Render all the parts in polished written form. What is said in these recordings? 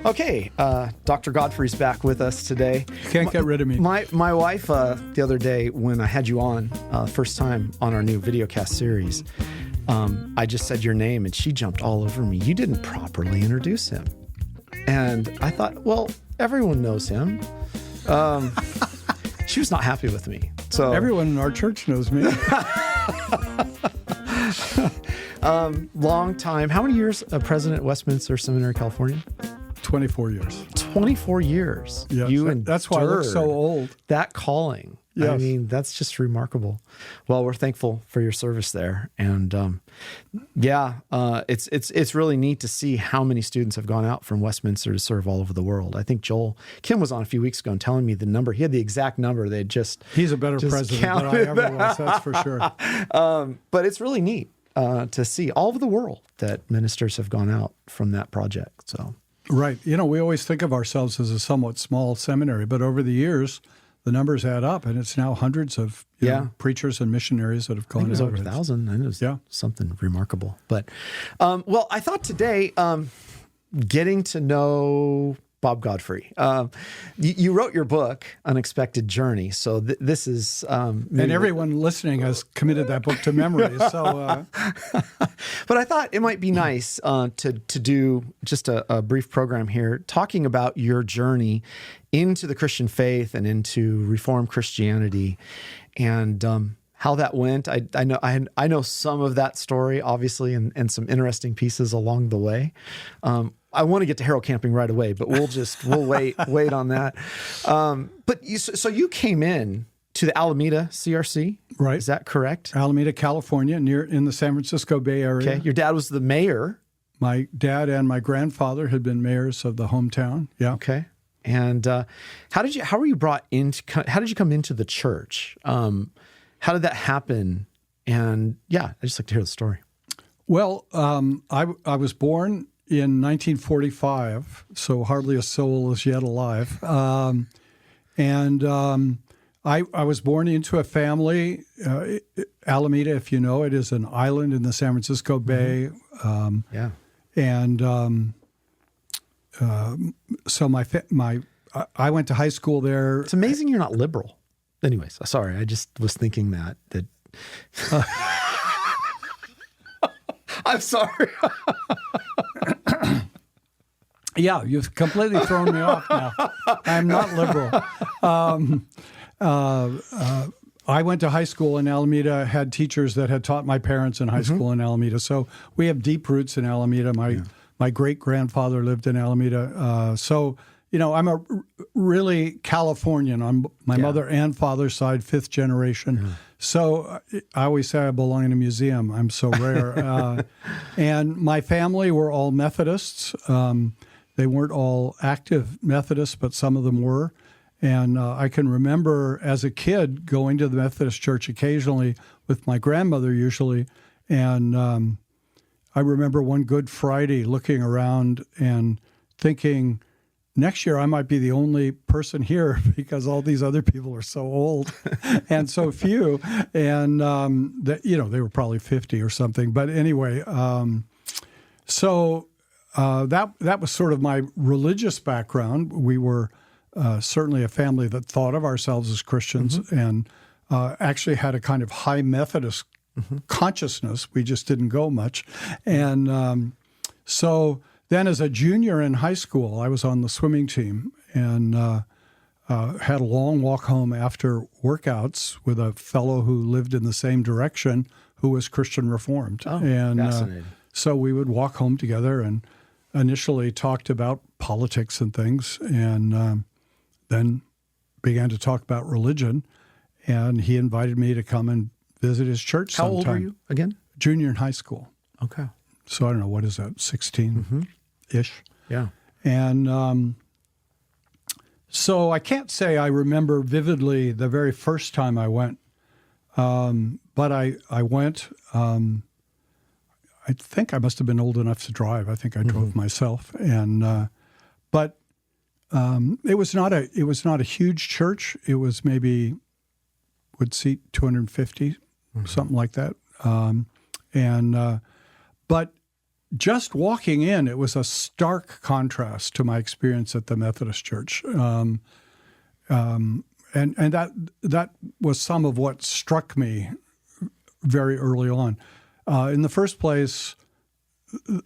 Okay, Dr. Godfrey's back with us today. Can't get rid of me. My wife, the other day when I had you on, first time on our new videocast series, I just said your name and she jumped all over me. You didn't properly introduce him. And I thought, well, everyone knows him. She was not happy with me. So everyone in our church knows me. Long time. How many years president at Westminster Seminary, California? 24 years. 24 years. Yes, that's why I look so old. That calling. Yes. I mean, that's just remarkable. Well, we're thankful for your service there. And it's really neat to see how many students have gone out from Westminster to serve all over the world. I think Kim was on a few weeks ago and telling me the number. He had the exact number. They just He's a better president than I ever was, that's for sure. But it's really neat to see all over the world that ministers have gone out from that project. So. Right. You know, we always think of ourselves as a somewhat small seminary, but over the years, the numbers add up, and it's now hundreds of preachers and missionaries that have gone out. It was over 1,000. I know it was something remarkable. But, I thought today, getting to know Bob Godfrey. You wrote your book, Unexpected Journey. So this is... and everyone listening has committed that book to memory. So, But I thought it might be nice to do just a brief program here talking about your journey into the Christian faith and into Reformed Christianity and how that went. I know some of that story, obviously, and some interesting pieces along the way. I want to get to Harold camping right away, but we'll wait on that. But you came in to the Alameda CRC, right? Is that correct? Alameda, California, in the San Francisco Bay Area. Okay, your dad was the mayor. My dad and my grandfather had been mayors of the hometown. Yeah. Okay. And how did you come into the church? How did that happen? And I'd just like to hear the story. Well, I was born in 1945, so hardly a soul is yet alive. I was born into a family, Alameda, if you know it, is an island in the San Francisco Bay. So I went to high school there. It's amazing you're not liberal. Anyways, sorry, I just was thinking that. I'm sorry. Yeah, you've completely thrown me off now. I'm not liberal. I went to high school in Alameda, had teachers that had taught my parents in high school in Alameda. So we have deep roots in Alameda. My great-grandfather lived in Alameda. I'm a really Californian on my mother and father's side, fifth generation. Yeah. So I always say I belong in a museum. I'm so rare. And my family were all Methodists. They weren't all active Methodists, but some of them were. And I can remember as a kid going to the Methodist church occasionally with my grandmother usually. And I remember one Good Friday looking around and thinking, next year I might be the only person here because all these other people are so old and so few. And, they were probably 50 or something. But anyway, that was sort of my religious background. We were certainly a family that thought of ourselves as Christians and actually had a kind of high Methodist consciousness. We just didn't go much. And so then as a junior in high school, I was on the swimming team and had a long walk home after workouts with a fellow who lived in the same direction who was Christian Reformed. Oh, and fascinating. So we would walk home together and initially talked about politics and things and then began to talk about religion. And he invited me to come and visit his church sometime. How old were you again? Junior in high school. Okay. So I don't know, what is that, 16-ish? Yeah. And so I can't say I remember vividly the very first time I went, but I went. I think I must have been old enough to drive. I think I drove myself, and but it was not a huge church. It was maybe would seat 250, something like that. But just walking in, it was a stark contrast to my experience at the Methodist Church. And that was some of what struck me very early on. In the first place,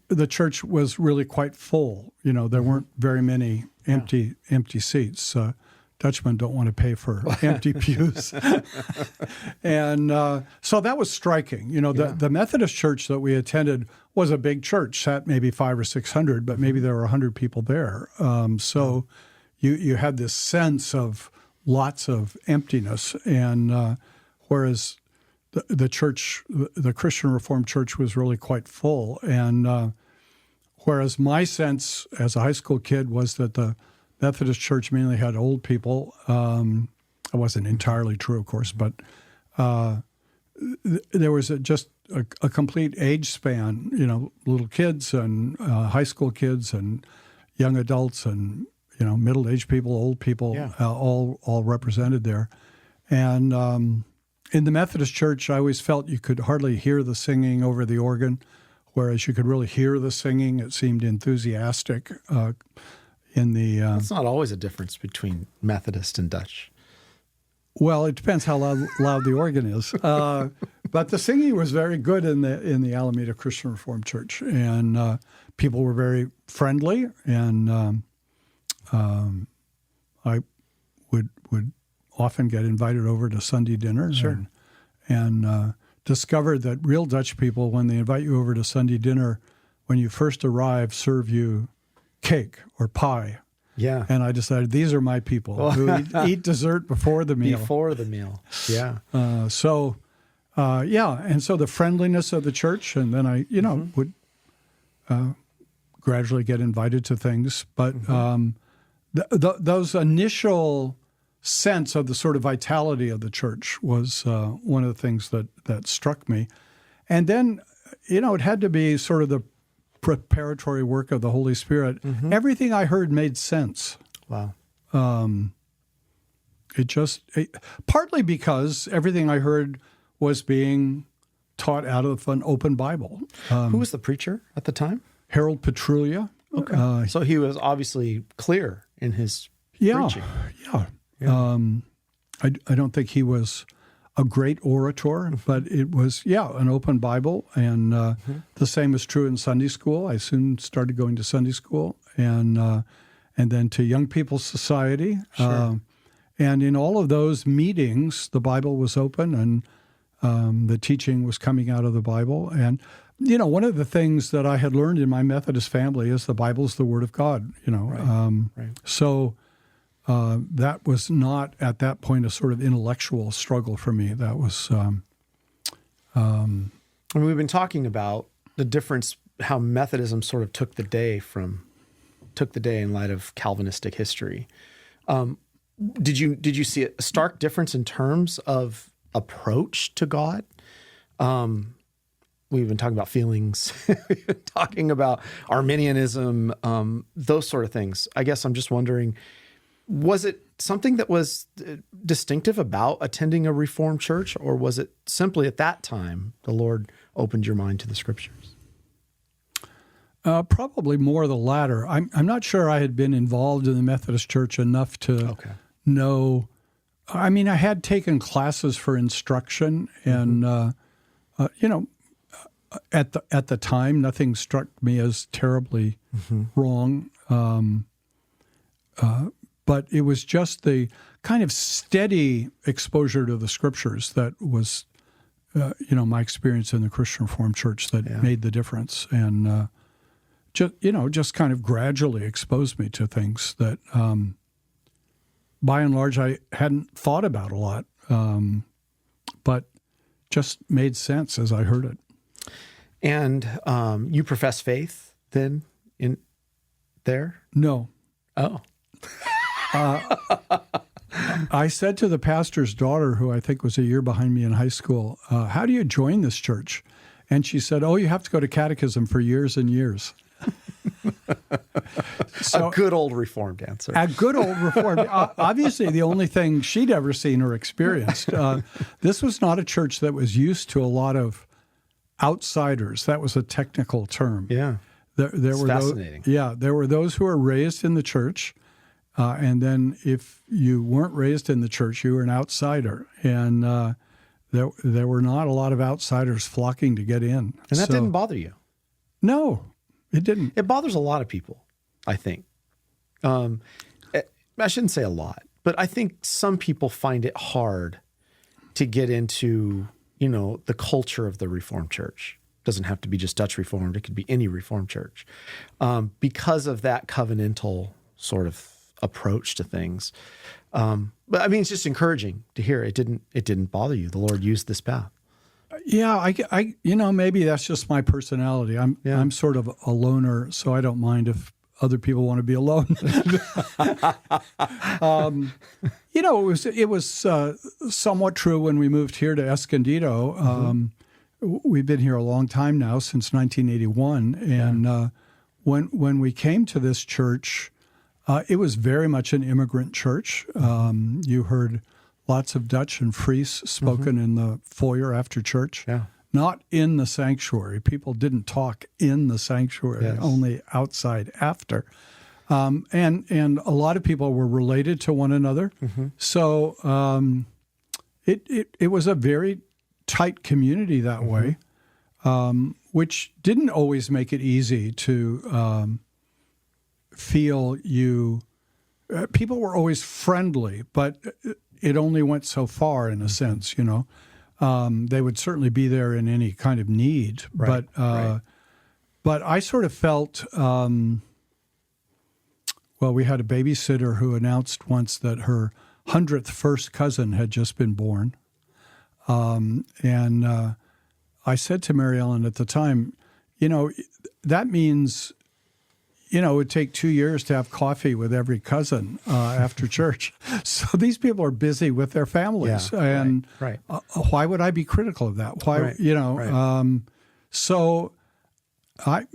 the church was really quite full. There weren't very many empty seats. Dutchmen don't want to pay for empty pews. And so that was striking. The Methodist church that we attended was a big church, sat maybe 500 or 600, but maybe there were 100 people there. So you had this sense of lots of emptiness. And whereas the church, the Christian Reformed Church, was really quite full. And whereas my sense as a high school kid was that the Methodist Church mainly had old people. It wasn't entirely true, of course, but there was just a complete age span, little kids and high school kids and young adults and, middle-aged people, old people, all represented there. And in the Methodist Church, I always felt you could hardly hear the singing over the organ, whereas you could really hear the singing. It seemed enthusiastic. It's not always a difference between Methodist and Dutch. Well, it depends how loud the organ is. But the singing was very good in the Alameda Christian Reformed Church, and people were very friendly. And I would often get invited over to Sunday dinner, and discovered that real Dutch people, when they invite you over to Sunday dinner, when you first arrive, serve you cake or pie. Yeah. And I decided these are my people who eat dessert before the meal. Before the meal. Yeah. And so the friendliness of the church, and then I, would gradually get invited to things. But those initial sense of the sort of vitality of the church was one of the things that struck me. And then, it had to be sort of the preparatory work of the Holy Spirit. Everything I heard made sense. Wow. Partly because everything I heard was being taught out of an open Bible. Who was the preacher at the time? Harold Petrulia. Okay. So he was obviously clear in his preaching. Yeah. I don't think he was a great orator, but it was, an open Bible. And the same is true in Sunday school. I soon started going to Sunday school and then to Young People's Society. Sure. And in all of those meetings, the Bible was open and the teaching was coming out of the Bible. And, one of the things that I had learned in my Methodist family is the Bible is the Word of God, Right. So that was not, at that point, a sort of intellectual struggle for me. That was... And we've been talking about the difference, how Methodism sort of took the day in light of Calvinistic history. Did you see a stark difference in terms of approach to God? We've been talking about feelings, we've been talking about Arminianism, those sort of things. I guess I'm just wondering, was it something that was distinctive about attending a Reformed church, or was it simply at that time the Lord opened your mind to the Scriptures? Probably more the latter. I'm not sure I had been involved in the Methodist Church enough to know. I mean, I had taken classes for instruction, and at the time, nothing struck me as terribly wrong. But it was just the kind of steady exposure to the Scriptures that was, my experience in the Christian Reformed Church that made the difference, and just kind of gradually exposed me to things that, by and large, I hadn't thought about a lot, but just made sense as I heard it. And you profess faith then in there? No. Oh. I said to the pastor's daughter, who I think was a year behind me in high school, how do you join this church? And she said, you have to go to catechism for years and years. So, a good old Reformed answer. A good old Reformed. Obviously, the only thing she'd ever seen or experienced. This was not a church that was used to a lot of outsiders. That was a technical term. Yeah. There were fascinating. There were those who were raised in the church, and then if you weren't raised in the church, you were an outsider. And there were not a lot of outsiders flocking to get in. And that didn't bother you? No, it didn't. It bothers a lot of people, I think. I shouldn't say a lot, but I think some people find it hard to get into, the culture of the Reformed Church. Doesn't have to be just Dutch Reformed. It could be any Reformed church, because of that covenantal sort of approach to things. But I mean, it's just encouraging to hear it didn't bother you. The Lord used this path. Yeah, I maybe that's just my personality. I'm sort of a loner, so I don't mind if other people want to be alone. It was somewhat true when we moved here to Escondido. We've been here a long time now, since 1981. And when we came to this church, it was very much an immigrant church. You heard lots of Dutch and Fries spoken in the foyer after church, not in the sanctuary. People didn't talk in the sanctuary, only outside after. And a lot of people were related to one another. So it was a very tight community that way, which didn't always make it easy to feel you. People were always friendly, but it only went so far in a sense, They would certainly be there in any kind of need, but I sort of felt. We had a babysitter who announced once that her 100th first cousin had just been born. And I said to Mary Ellen at the time, that means, it would take 2 years to have coffee with every cousin after church. So these people are busy with their families. And why would I be critical of that? Why, So I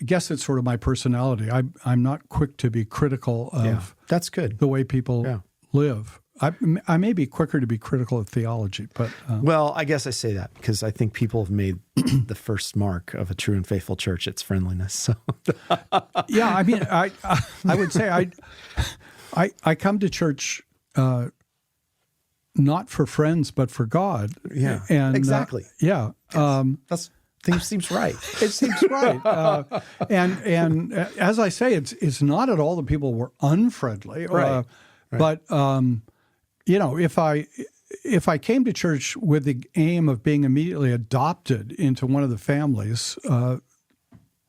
guess it's sort of my personality. I'm not quick to be critical of that's good. the way people live. I may be quicker to be critical of theology, but... Well, I guess I say that because I think people have made the first mark of a true and faithful church, its friendliness. So. I mean, I would say I come to church not for friends, but for God. Yeah, and, exactly. Seems right. It seems right. And as I say, it's not at all that people were unfriendly. Right. But... if I came to church with the aim of being immediately adopted into one of the families,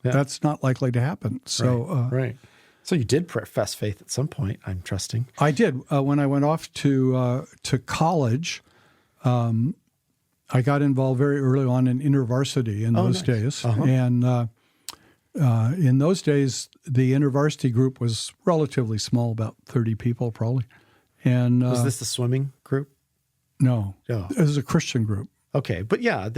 that's not likely to happen. So, So you did profess faith at some point, I'm trusting. I did. When I went off to college, I got involved very early on in InterVarsity in those days. And in those days, the InterVarsity group was relatively small, about 30 people probably. And was this the swimming group? No, it was a Christian group. Okay, but I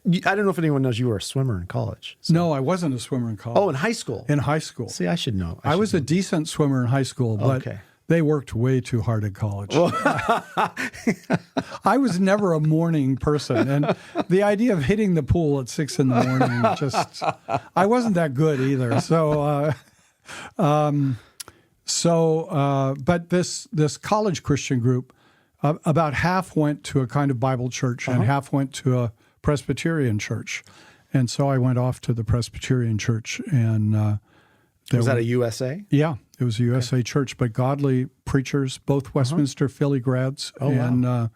don't know if anyone knows you were a swimmer in college. So. No, I wasn't a swimmer in college. Oh, in high school? In high school. See, I should know. I was a decent swimmer in high school, but they worked way too hard in college. I was never a morning person, and the idea of hitting the pool at 6 a.m, I wasn't that good either. But this college Christian group, about half went to a kind of Bible church and half went to a Presbyterian church. And so I went off to the Presbyterian church. And was that a USA? Yeah, it was a USA church, but godly preachers, both Westminster Philly grads and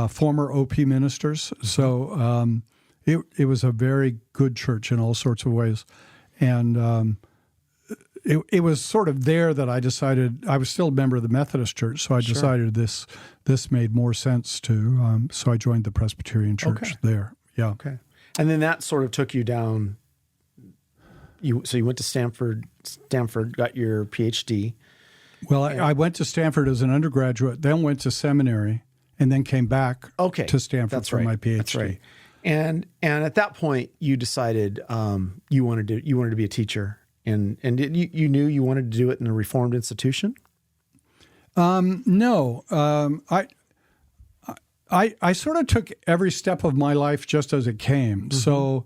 former OP ministers. So it was a very good church in all sorts of ways. And it was sort of there that I decided, I was still a member of the Methodist Church, so I decided this made more sense to, so I joined the Presbyterian Church there. Yeah. Okay. And then that sort of took you down, so you went to Stanford, got your PhD. Well, I went to Stanford as an undergraduate, then went to seminary, and then came back to Stanford for my PhD. That's right. And at that point, you decided you wanted to be a teacher. And you knew you wanted to do it in a Reformed institution? No. I sort of took every step of my life just as it came. So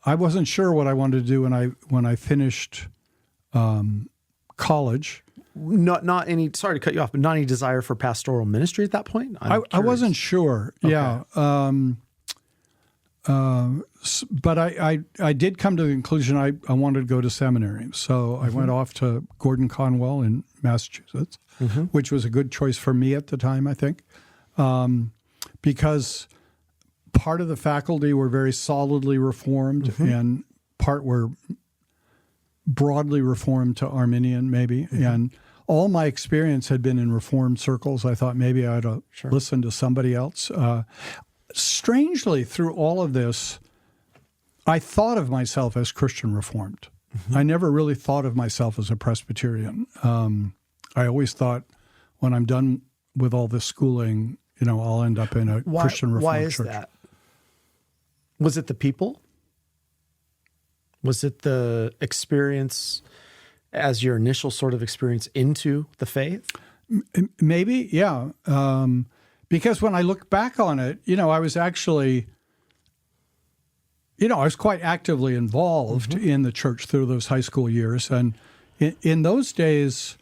I wasn't sure what I wanted to do when I finished college. Not any. Sorry to cut you off, but not any desire for pastoral ministry at that point. I wasn't sure. Okay. Yeah. But I did come to the conclusion I wanted to go to seminary. So I went off to Gordon Conwell in Massachusetts, which was a good choice for me at the time, I think, because part of the faculty were very solidly Reformed and part were broadly Reformed to Arminian, maybe. And all my experience had been in Reformed circles. I thought maybe I ought to listen to somebody else. Strangely, through all of this, I thought of myself as Christian Reformed. I never really thought of myself as a Presbyterian. I always thought when I'm done with all this schooling, I'll end up in a Christian Reformed church. Why is that? Was it the people? Was it the experience as your initial sort of experience into the faith? Maybe, yeah. Because when I look back on it, I was actually, I was quite actively involved in the church through those high school years. And in those days,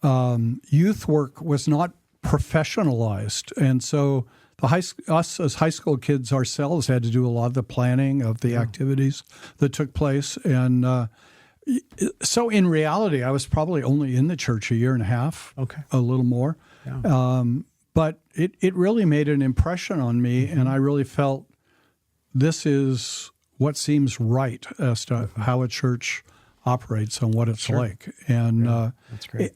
youth work was not professionalized. And so us as high school kids ourselves had to do a lot of the planning of the activities that took place. And so in reality, I was probably only in the church a year and a half, a little more. Yeah. But it really made an impression on me, and I really felt this is what seems right as to how a church operates and what it's like. And that's great.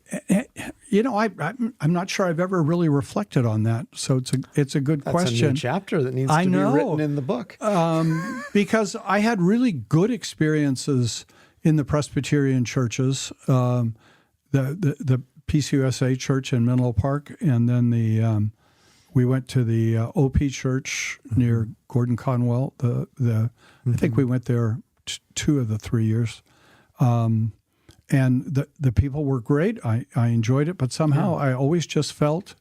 I'm not sure I've ever really reflected on that. So it's a good question. That's a new chapter that needs to be written in the book. Because I had really good experiences in the Presbyterian churches, the PCUSA church in Menlo Park, and then we went to the OP church near Gordon Conwell. I think we went there 2 of the 3 years. And the people were great. I enjoyed it, but somehow I always just felt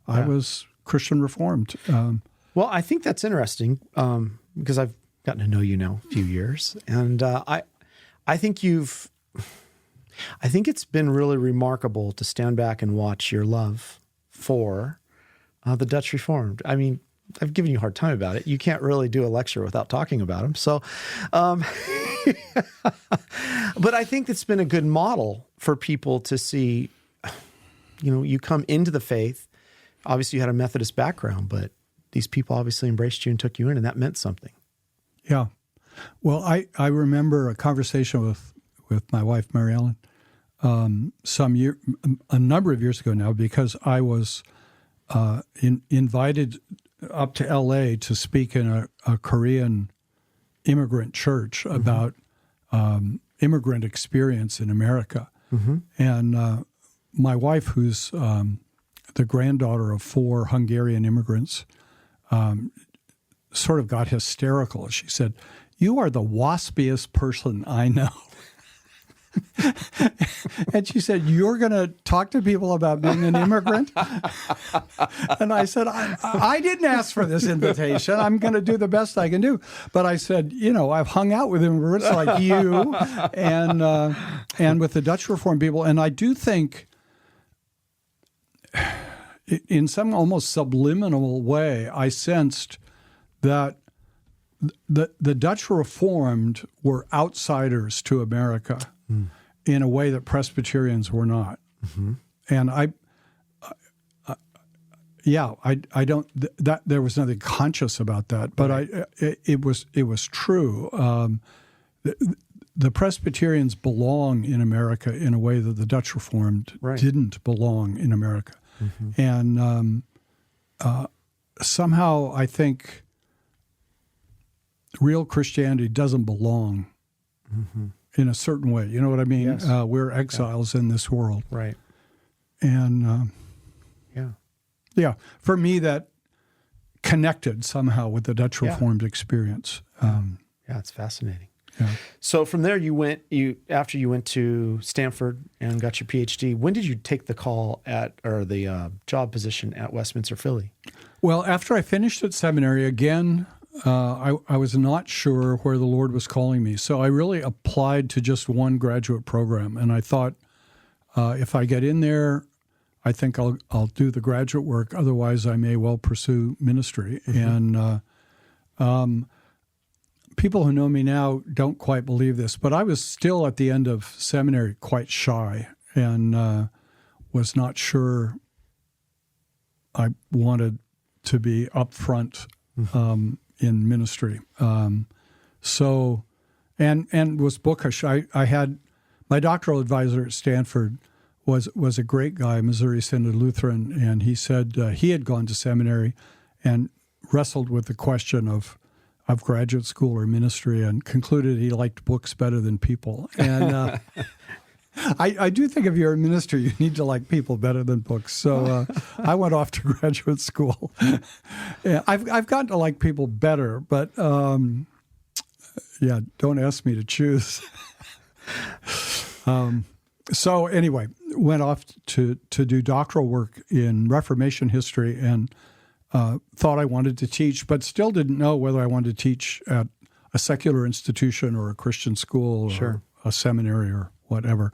I was Christian Reformed. Well, I think that's interesting because I've gotten to know you now a few years, and I think it's been really remarkable to stand back and watch your love for the Dutch Reformed. I mean, I've given you a hard time about it. You can't really do a lecture without talking about them. So, but I think it's been a good model for people to see, you come into the faith. Obviously, you had a Methodist background, but these people obviously embraced you and took you in, and that meant something. Yeah. Well, I remember a conversation with my wife, Mary Ellen, a number of years ago now, because I was invited up to L.A. to speak in a Korean immigrant church about immigrant experience in America. And my wife, who's the granddaughter of 4 Hungarian immigrants, sort of got hysterical. She said, "You are the waspiest person I know." And she said, "You're going to talk to people about being an immigrant?" And I said, I didn't ask for this invitation. I'm going to do the best I can do. But I said, I've hung out with immigrants like you and with the Dutch Reformed people. And I do think in some almost subliminal way, I sensed that the Dutch Reformed were outsiders to America in a way that Presbyterians were not. And I don't. That there was nothing conscious about that, but it was true. The Presbyterians belong in America in a way that the Dutch Reformed didn't belong in America, and somehow I think real Christianity doesn't belong in a certain way. You know what I mean? Yes. We're exiles in this world. Right. And yeah, for me that connected somehow with the Dutch Reformed experience. It's fascinating. Yeah. So from there after you went to Stanford and got your PhD, when did you take the call the job position at Westminster Philly? Well, after I finished at seminary, again, I was not sure where the Lord was calling me. So I really applied to just one graduate program. And I thought, if I get in there, I think I'll do the graduate work. Otherwise, I may well pursue ministry. And people who know me now don't quite believe this, but I was still at the end of seminary quite shy and was not sure I wanted to be up front in ministry. So, and was bookish. I had my doctoral advisor at Stanford was a great guy, Missouri Synod Lutheran, and he said he had gone to seminary and wrestled with the question of graduate school or ministry and concluded he liked books better than people. And I do think if you're a minister, you need to like people better than books. So I went off to graduate school. Yeah, I've gotten to like people better, but don't ask me to choose. So anyway, went off to do doctoral work in Reformation history and thought I wanted to teach, but still didn't know whether I wanted to teach at a secular institution or a Christian school or a seminary or whatever.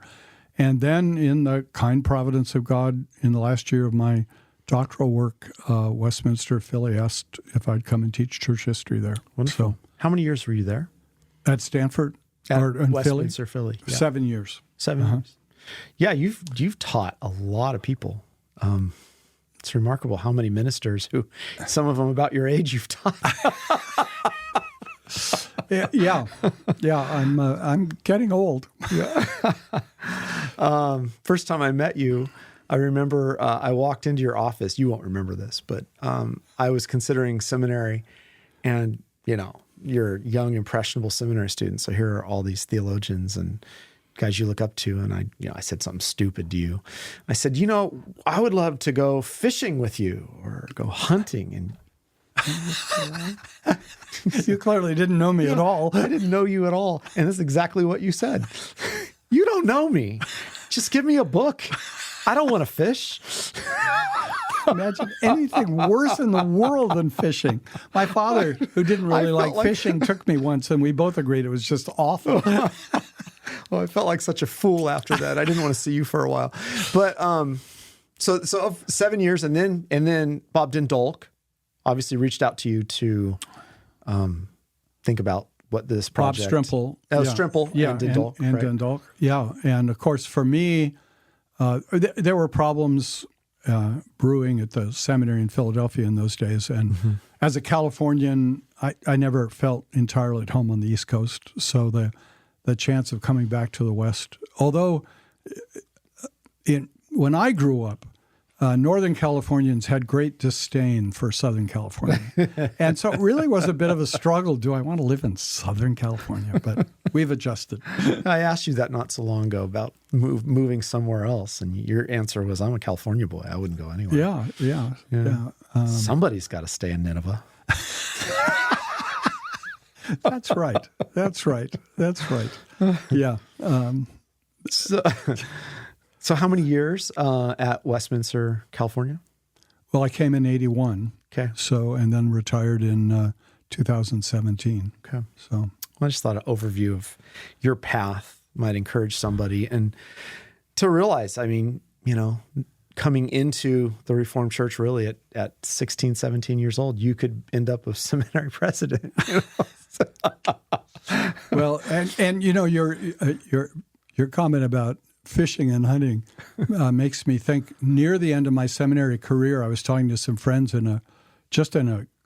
And then in the kind providence of God, in the last year of my doctoral work, Westminster Philly asked if I'd come and teach church history there. Wonderful. So, how many years were you there? At Stanford? At in Westminster Philly? Yeah. 7 years. 7 years. Yeah, you've taught a lot of people. It's remarkable how many ministers who, some of them about your age, you've taught. Yeah. I'm getting old. Yeah. First time I met you, I remember I walked into your office. You won't remember this, but I was considering seminary, and you're a young, impressionable seminary student. So here are all these theologians and guys you look up to, and I said something stupid to you. I said, I would love to go fishing with you or go hunting. And you clearly didn't know me at all. I didn't know you at all. And that's exactly what you said. You don't know me. Just give me a book. I don't want to fish. Imagine anything worse in the world than fishing. My father, who didn't really like fishing, took me once, and we both agreed it was just awful. Well, I felt like such a fool after that. I didn't want to see you for a while. But so 7 years, and then Bob Dindolk obviously reached out to you to think about what this project. Bob Strimple. Strimple and Dindolk. And Dindolk. Yeah. And of course, for me, there were problems brewing at the seminary in Philadelphia in those days. And as a Californian, I never felt entirely at home on the East Coast. So the chance of coming back to the West, although when I grew up, Northern Californians had great disdain for Southern California. And so it really was a bit of a struggle. Do I want to live in Southern California? But we've adjusted. I asked you that not so long ago about moving somewhere else, and your answer was, I'm a California boy. I wouldn't go anywhere. Yeah. Somebody's got to stay in Nineveh. That's right. Yeah. So how many years at Westminster, California? Well, I came in 81. Okay. So, and then retired in 2017. Okay. So I just thought an overview of your path might encourage somebody, and to realize, coming into the Reformed Church really at 16, 17 years old, you could end up a seminary president. Well, and your comment about fishing and hunting makes me think. Near the end of my seminary career, I was talking to some friends in a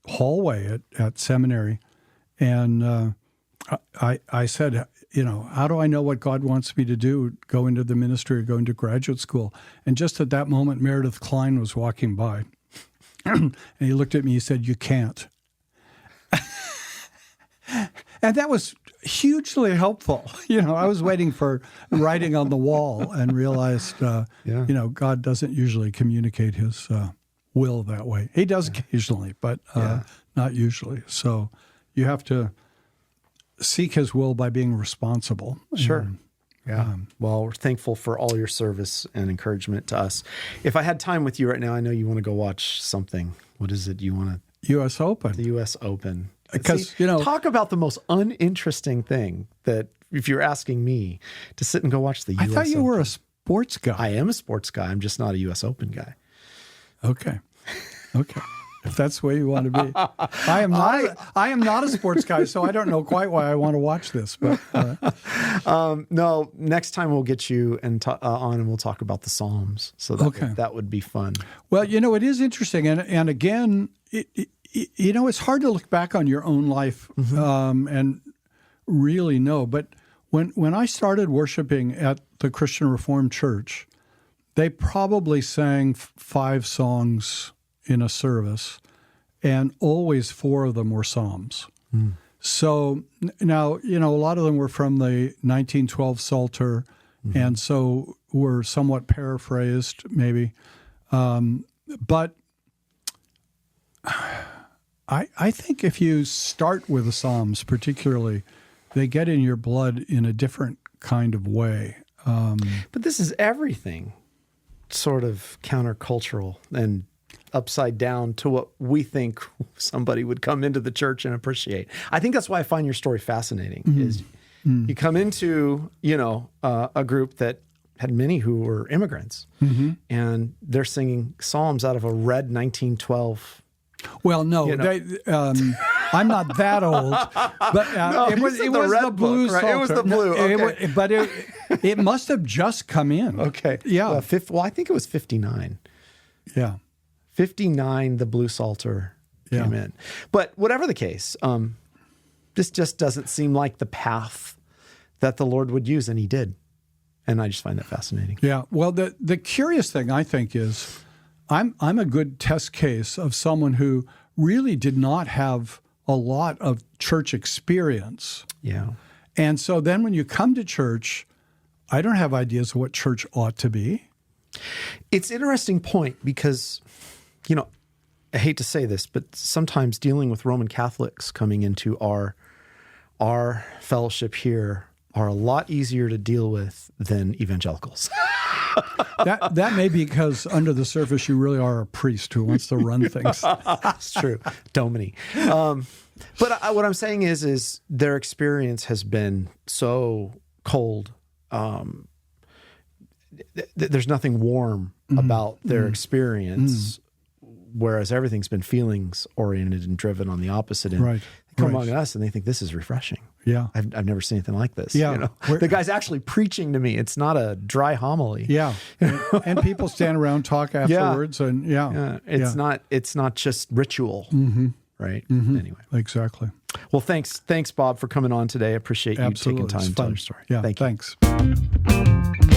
hallway at seminary, and I said, how do I know what God wants me to do? Go into the ministry or go into graduate school? And just at that moment, Meredith Kline was walking by, and he looked at me. He said, "You can't." And that was hugely helpful. I was waiting for writing on the wall and realized, God doesn't usually communicate his will that way. He does occasionally, but not usually. So you have to seek his will by being responsible. Sure. Yeah. Well, we're thankful for all your service and encouragement to us. If I had time with you right now, I know you want to go watch something. What is it you want to? U.S. Open. The U.S. Open. Because, talk about the most uninteresting thing that if you're asking me to sit and go watch the U.S. I thought you Open. were a sports guy. I am a sports guy. I'm just not a U.S. Open guy. Okay. If that's the way you want to be. I am not a sports guy, so I don't know quite why I want to watch this. But no, next time we'll get you on and we'll talk about the Psalms. So that would be fun. Well, it is interesting. And again, it's hard to look back on your own life and really know. But when I started worshiping at the Christian Reformed Church, they probably sang 5 songs in a service, and always 4 of them were Psalms. So now, a lot of them were from the 1912 Psalter, and so were somewhat paraphrased, maybe. But I think if you start with the Psalms, particularly, they get in your blood in a different kind of way. But this is everything sort of countercultural and upside down to what we think somebody would come into the church and appreciate. I think that's why I find your story fascinating. Is you come into a group that had many who were immigrants, and they're singing psalms out of a red 1912. Well, no, I'm not that old, but No, it was the blue book, right? It was the blue. Okay. But it must have just come in. Okay. Yeah. Well, I think it was 59. Yeah. 59, the Blue Psalter came in. But whatever the case, this just doesn't seem like the path that the Lord would use, and he did. And I just find that fascinating. Yeah. Well, the curious thing, I think, is I'm a good test case of someone who really did not have a lot of church experience. Yeah. And so then when you come to church, I don't have ideas of what church ought to be. It's an interesting point because, I hate to say this, but sometimes dealing with Roman Catholics coming into our fellowship here are a lot easier to deal with than evangelicals. That may be because under the surface you really are a priest who wants to run things. It's true. Domini. But what I'm saying is their experience has been so cold. There's nothing warm about their experience, whereas everything's been feelings oriented and driven on the opposite end. Right. They come among us and they think this is refreshing. Yeah. I've never seen anything like this. Yeah. The guy's actually preaching to me. It's not a dry homily. Yeah. And people stand around, talk afterwards. And It's not just ritual. Right. Anyway. Exactly. Well, thanks, Bob, for coming on today. I appreciate you taking time to tell your story. Yeah. Thank you. Thanks.